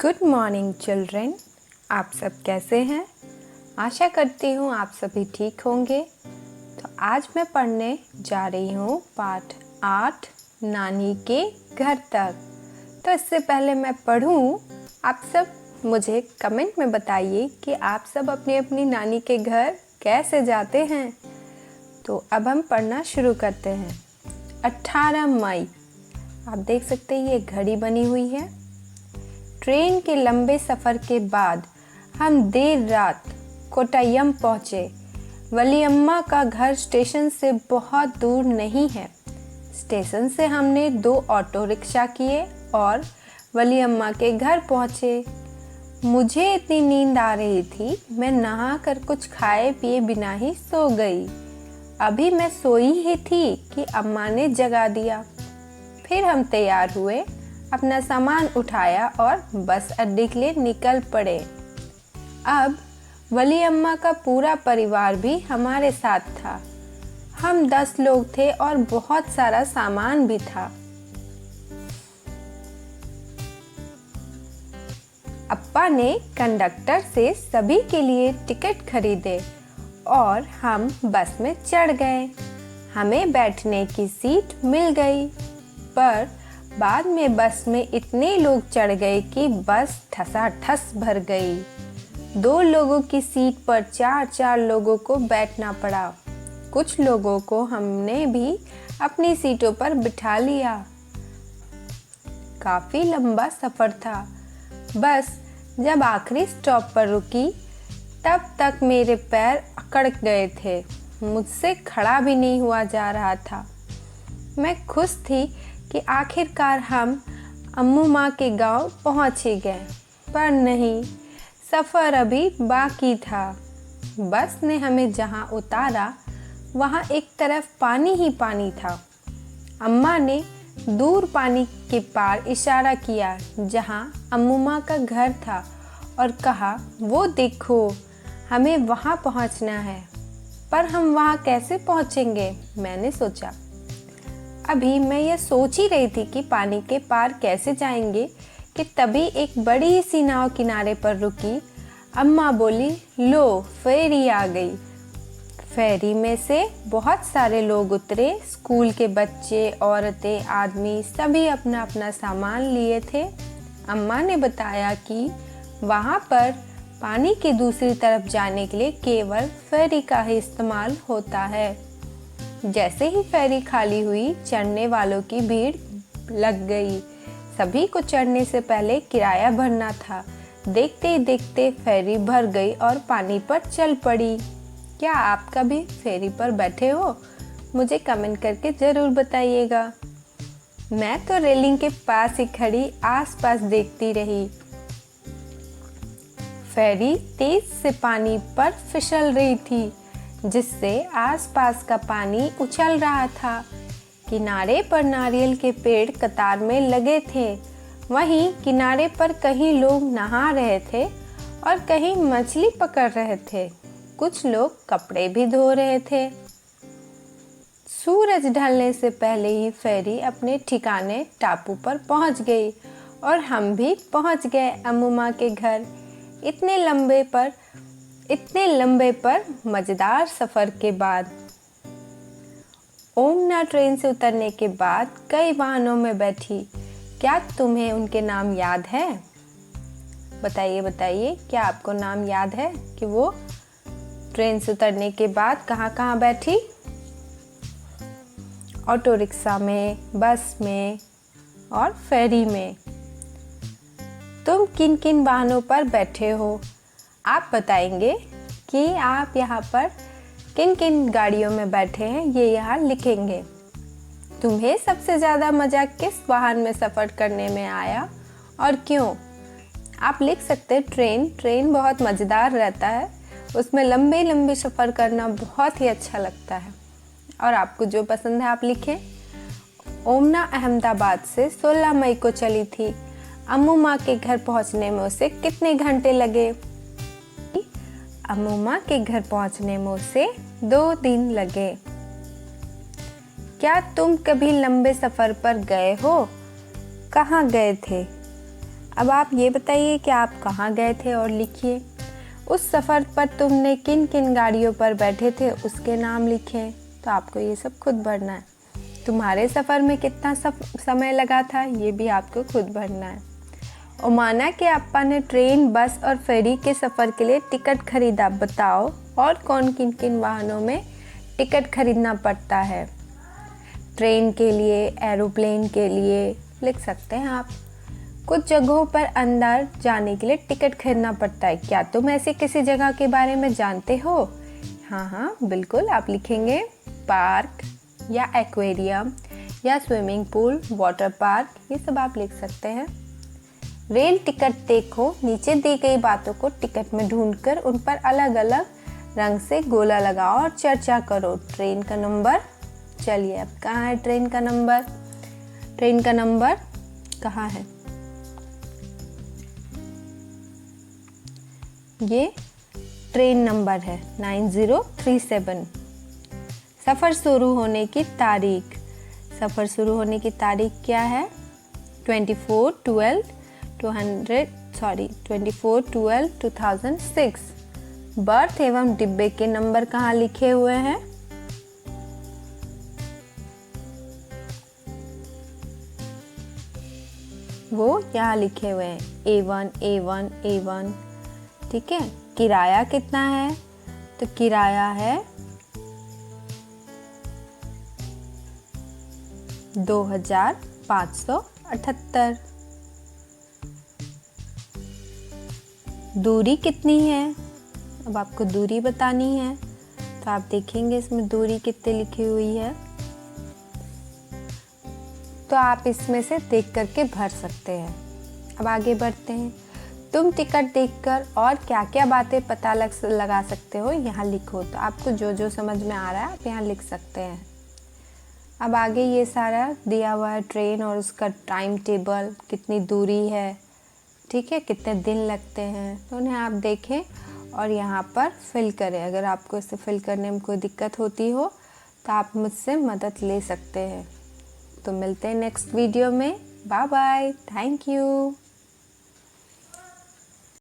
Good morning children. आप सब कैसे हैं? आशा करती हूँ आप सभी ठीक होंगे। तो आज मैं पढ़ने जा रही हूँ पाठ 8 नानी के घर तक। तो इससे पहले मैं पढ़ूँ, आप सब मुझे कमेंट में बताइए कि आप सब अपनी अपनी नानी के घर कैसे जाते हैं। तो अब हम पढ़ना शुरू करते हैं। 18 मई, आप देख सकते हैं ये घड़ी बनी हुई है। ट्रेन के लंबे सफ़र के बाद हम देर रात कोट्टयम पहुँचे। वलीअम्मा का घर स्टेशन से बहुत दूर नहीं है। स्टेशन से हमने 2 ऑटो रिक्शा किए और वलीअम्मा के घर पहुँचे। मुझे इतनी नींद आ रही थी, मैं नहा कर कुछ खाए पिए बिना ही सो गई। अभी मैं सोई ही थी कि अम्मा ने जगा दिया। फिर हम तैयार हुए, अपना सामान उठाया और बस अड्डे के लिए निकल पड़े। अब वलीअम्मा का पूरा परिवार भी हमारे साथ था। हम 10 लोग थे और बहुत सारा सामान भी था। अप्पा ने कंडक्टर से सभी के लिए टिकट खरीदे और हम बस में चढ़ गए। हमें बैठने की सीट मिल गई, पर बाद में बस में इतने लोग चढ़ गए कि बस ठसाठस भर गई। 2 लोगों की सीट पर 4-4 लोगों को बैठना पड़ा। कुछ लोगों को हमने भी अपनी सीटों पर बिठा लिया। काफी लंबा सफर था। बस जब आखिरी स्टॉप पर रुकी, तब तक मेरे पैर अकड़ गए थे। मुझसे खड़ा भी नहीं हुआ जा रहा था। मैं खुश थी कि आखिरकार हम अम्मू माँ के गांव पहुँच ही गए, पर नहीं, सफ़र अभी बाकी था। बस ने हमें जहाँ उतारा वहाँ एक तरफ पानी ही पानी था। अम्मा ने दूर पानी के पार इशारा किया जहाँ अम्मू माँ का घर था और कहा, वो देखो, हमें वहाँ पहुँचना है। पर हम वहाँ कैसे पहुँचेंगे? मैंने सोचा। अभी मैं ये सोच ही रही थी कि पानी के पार कैसे जाएंगे कि तभी एक बड़ी सी नाव किनारे पर रुकी। अम्मा बोली, लो, फेरी आ गई। फेरी में से बहुत सारे लोग उतरे। स्कूल के बच्चे, औरतें, आदमी सभी अपना अपना सामान लिए थे। अम्मा ने बताया कि वहाँ पर पानी की दूसरी तरफ जाने के लिए केवल फेरी का ही इस्तेमाल होता है। जैसे ही फेरी खाली हुई, चढ़ने वालों की भीड़ लग गई। सभी को चढ़ने से पहले किराया भरना था। देखते ही देखते फेरी भर गई और पानी पर चल पड़ी। क्या आप कभी फेरी पर बैठे हो? मुझे कमेंट करके ज़रूर बताइएगा। मैं तो रेलिंग के पास ही खड़ी आसपास देखती रही। फेरी तेज से पानी पर फिसल रही थी, जिससे आसपास का पानी उछल रहा था। किनारे पर नारियल के पेड़ कतार में लगे थे। वहीं किनारे पर कहीं लोग नहा रहे थे और कहीं मछली पकड़ रहे थे। कुछ लोग कपड़े भी धो रहे थे। सूरज ढलने से पहले ही फेरी अपने ठिकाने टापू पर पहुंच गई और हम भी पहुंच गए अम्मू माँ के घर। इतने लंबे पर मज़ेदार सफ़र के बाद ओमना ट्रेन से उतरने के बाद कई वाहनों में बैठी। क्या तुम्हें उनके नाम याद है? बताइए बताइए, क्या आपको नाम याद है कि वो ट्रेन से उतरने के बाद कहाँ कहाँ बैठी? ऑटो रिक्शा में, बस में और फेरी में। तुम किन किन वाहनों पर बैठे हो? आप बताएंगे कि आप यहाँ पर किन किन गाड़ियों में बैठे हैं, ये यहाँ लिखेंगे। तुम्हें सबसे ज़्यादा मज़ा किस वाहन में सफ़र करने में आया और क्यों? आप लिख सकते हैं ट्रेन बहुत मज़ेदार रहता है, उसमें लंबे लंबे सफ़र करना बहुत ही अच्छा लगता है। और आपको जो पसंद है आप लिखें। ओमना अहमदाबाद से 16 मई को चली थी। अम्मू माँ के घर पहुँचने में उसे कितने घंटे लगे? अम्मू माँ के घर पहुँचने में उसे 2 दिन लगे। क्या तुम कभी लंबे सफ़र पर गए हो? कहाँ गए थे? अब आप ये बताइए कि आप कहाँ गए थे और लिखिए। उस सफ़र पर तुमने किन किन गाड़ियों पर बैठे थे उसके नाम लिखें। तो आपको ये सब खुद भरना है। तुम्हारे सफ़र में कितना समय लगा था ये भी आपको खुद भरना है। और माना कि अप्पा ने ट्रेन, बस और फेरी के सफ़र के लिए टिकट खरीदा। बताओ और कौन किन किन वाहनों में टिकट खरीदना पड़ता है। ट्रेन के लिए, एरोप्लेन के लिए लिख सकते हैं आप। कुछ जगहों पर अंदर जाने के लिए टिकट खरीदना पड़ता है। क्या तुम ऐसी किसी जगह के बारे में जानते हो? हाँ बिल्कुल, आप लिखेंगे पार्क या एक्वेरियम या स्विमिंग पूल, वाटर पार्क, ये सब आप लिख सकते हैं। रेल टिकट देखो, नीचे दी गई बातों को टिकट में ढूंढकर उन पर अलग अलग रंग से गोला लगाओ और चर्चा करो। ट्रेन का नंबर, चलिए अब कहाँ है ट्रेन का नंबर? ट्रेन का नंबर कहाँ है? ये ट्रेन नंबर है 9037। सफ़र शुरू होने की तारीख, सफ़र शुरू होने की तारीख क्या है? 24/12/2006। बर्थ एवं डिब्बे के नंबर कहाँ लिखे हुए हैं? वो यहाँ लिखे हुए हैं A1 A1 A1। ठीक है। किराया कितना है? तो किराया है 2578। दूरी कितनी है? अब आपको दूरी बतानी है तो आप देखेंगे इसमें दूरी कितनी लिखी हुई है, तो आप इसमें से देख करके भर सकते हैं। अब आगे बढ़ते हैं। तुम टिकट देखकर और क्या क्या बातें पता लगा सकते हो यहाँ लिखो। तो आपको जो जो समझ में आ रहा है आप यहाँ लिख सकते हैं। अब आगे ये सारा दिया हुआ है, ट्रेन और उसका टाइम टेबल, कितनी दूरी है, ठीक है, कितने दिन लगते हैं, तो उन्हें आप देखें और यहाँ पर फिल करें। अगर आपको इसे फिल करने में कोई दिक्कत होती हो तो आप मुझसे मदद ले सकते हैं। तो मिलते हैं नेक्स्ट वीडियो में। Bye bye, thank you.